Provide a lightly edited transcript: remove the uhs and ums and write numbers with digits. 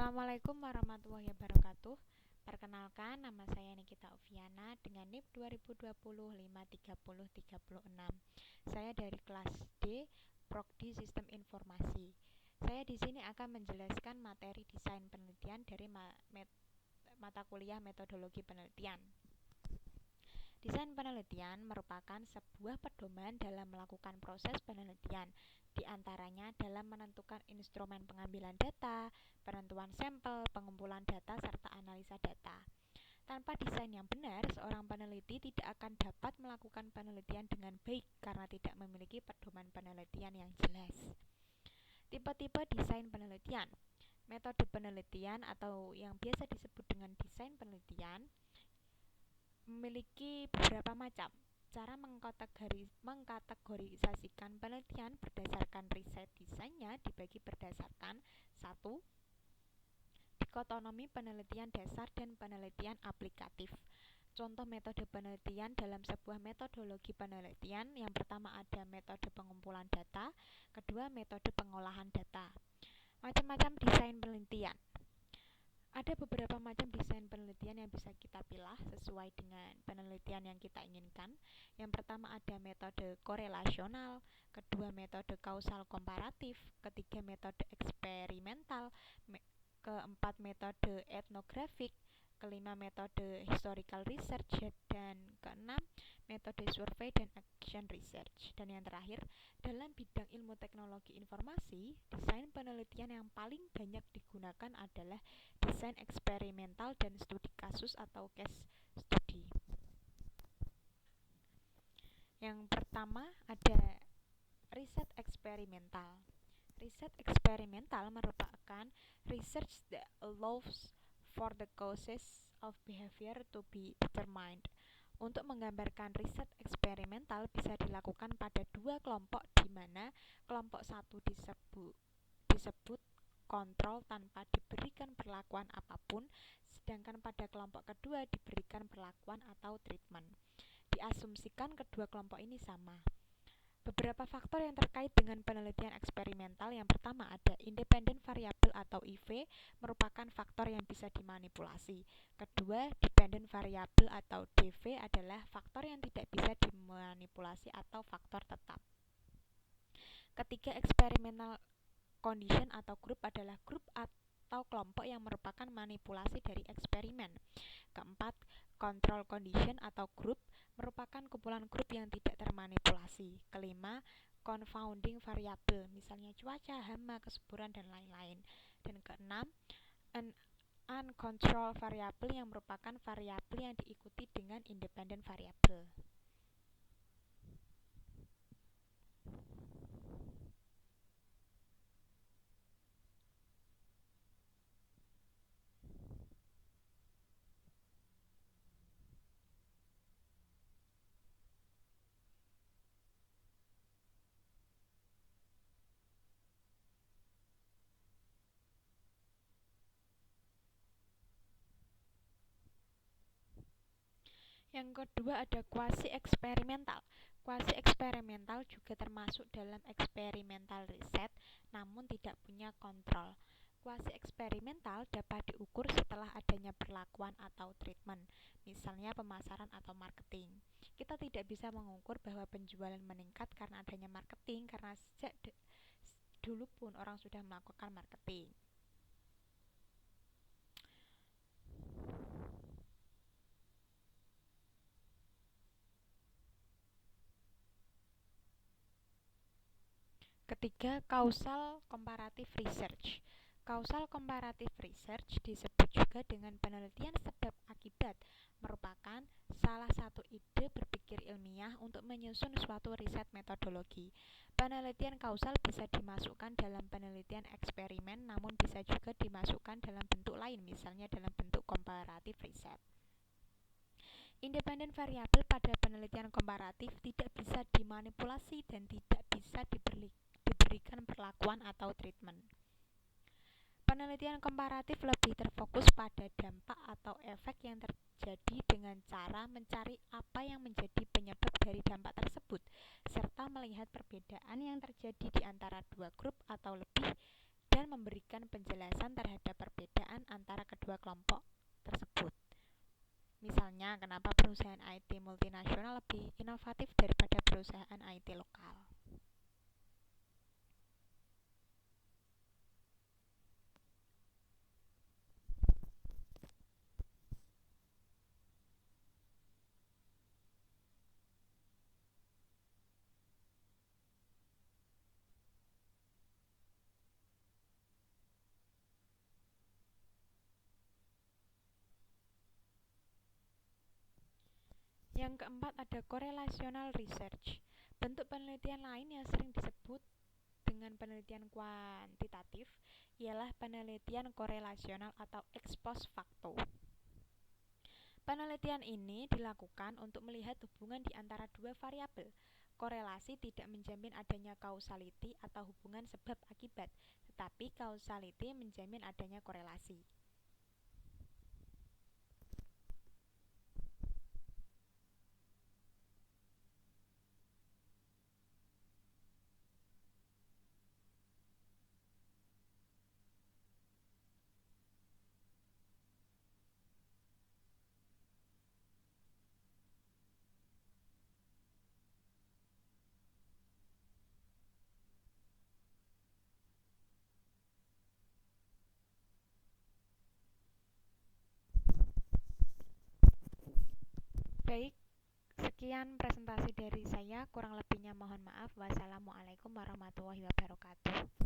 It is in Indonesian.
Assalamualaikum warahmatullahi wabarakatuh. Perkenalkan, nama saya Nikita Oviana dengan NIP 2020-53036. Saya dari kelas D, Prodi Sistem Informasi. Saya di sini akan menjelaskan materi desain penelitian dari mata kuliah metodologi penelitian. Desain penelitian merupakan sebuah pedoman dalam melakukan proses penelitian, di antaranya dalam menentukan instrumen pengambilan data, penentuan sampel, pengumpulan data, serta analisa data. Tanpa desain yang benar, seorang peneliti tidak akan dapat melakukan penelitian dengan baik karena tidak memiliki pedoman penelitian yang jelas. Tipe-tipe desain penelitian. Metode penelitian atau yang biasa disebut dengan desain penelitian memiliki beberapa macam. Cara mengkategorisasikan penelitian berdasarkan riset desainnya dibagi berdasarkan 1. Dikotomi penelitian dasar dan penelitian aplikatif. Contoh metode penelitian dalam sebuah metodologi penelitian, yang pertama ada metode pengumpulan data, kedua metode pengolahan data. Macam-macam desain penelitian. Ada beberapa macam desain penelitian yang bisa kita pilih sesuai dengan penelitian yang kita inginkan. Yang pertama ada metode korelasional, kedua metode kausal komparatif, ketiga metode eksperimental, keempat metode etnografik, kelima metode historical research, dan keenam metode survei dan action research. Dan yang terakhir, dalam bidang ilmu teknologi informasi, desain penelitian yang paling banyak digunakan adalah desain eksperimental dan studi kasus atau case study. Yang pertama ada riset eksperimental. Riset eksperimental merupakan research that allows for the causes of behavior to be determined. Untuk menggambarkan riset eksperimental bisa dilakukan pada dua kelompok, di mana kelompok satu disebut kontrol tanpa diberikan perlakuan apapun, sedangkan pada kelompok kedua diberikan perlakuan atau treatment. Diasumsikan kedua kelompok ini sama. Beberapa faktor yang terkait dengan penelitian eksperimental. Yang pertama ada independent variable atau IV, merupakan faktor yang bisa dimanipulasi. Kedua, dependent variable atau DV adalah faktor yang tidak bisa dimanipulasi atau faktor tetap. Ketiga, experimental condition atau group adalah grup atau kelompok yang merupakan manipulasi dari eksperimen. Keempat, control condition atau group merupakan kumpulan grup yang tidak termanipulasi. Kelima, confounding variable, misalnya cuaca, hama, kesuburan, dan lain-lain. Dan keenam, an uncontrolled variable yang merupakan variabel yang diikuti dengan independent variable. Yang kedua ada kuasi eksperimental. Kuasi eksperimental juga termasuk dalam eksperimental riset, namun tidak punya kontrol. Kuasi eksperimental dapat diukur setelah adanya perlakuan atau treatment, misalnya pemasaran atau marketing. Kita tidak bisa mengukur bahwa penjualan meningkat karena adanya marketing, karena sejak dulu pun orang sudah melakukan marketing. Ketiga, causal comparative research. Causal comparative research disebut juga dengan penelitian sebab akibat, merupakan salah satu ide berpikir ilmiah untuk menyusun suatu riset metodologi. Penelitian kausal bisa dimasukkan dalam penelitian eksperimen, namun bisa juga dimasukkan dalam bentuk lain, misalnya dalam bentuk comparative research. Independent variabel pada penelitian komparatif tidak bisa dimanipulasi dan tidak bisa diberikan perlakuan atau treatment. Penelitian komparatif lebih terfokus pada dampak atau efek yang terjadi dengan cara mencari apa yang menjadi penyebab dari dampak tersebut, serta melihat perbedaan yang terjadi di antara dua grup atau lebih dan memberikan penjelasan terhadap perbedaan kelompok tersebut. Misalnya, kenapa perusahaan IT multinasional lebih inovatif daripada perusahaan IT lokal. Yang keempat ada correlational research. Bentuk penelitian lain yang sering disebut dengan penelitian kuantitatif ialah penelitian korelasional atau ex post facto. Penelitian ini dilakukan untuk melihat hubungan di antara dua variabel. Korelasi tidak menjamin adanya causality atau hubungan sebab akibat, tetapi causality menjamin adanya korelasi. Baik, sekian presentasi dari saya, kurang lebihnya mohon maaf. Wassalamualaikum warahmatullahi wabarakatuh.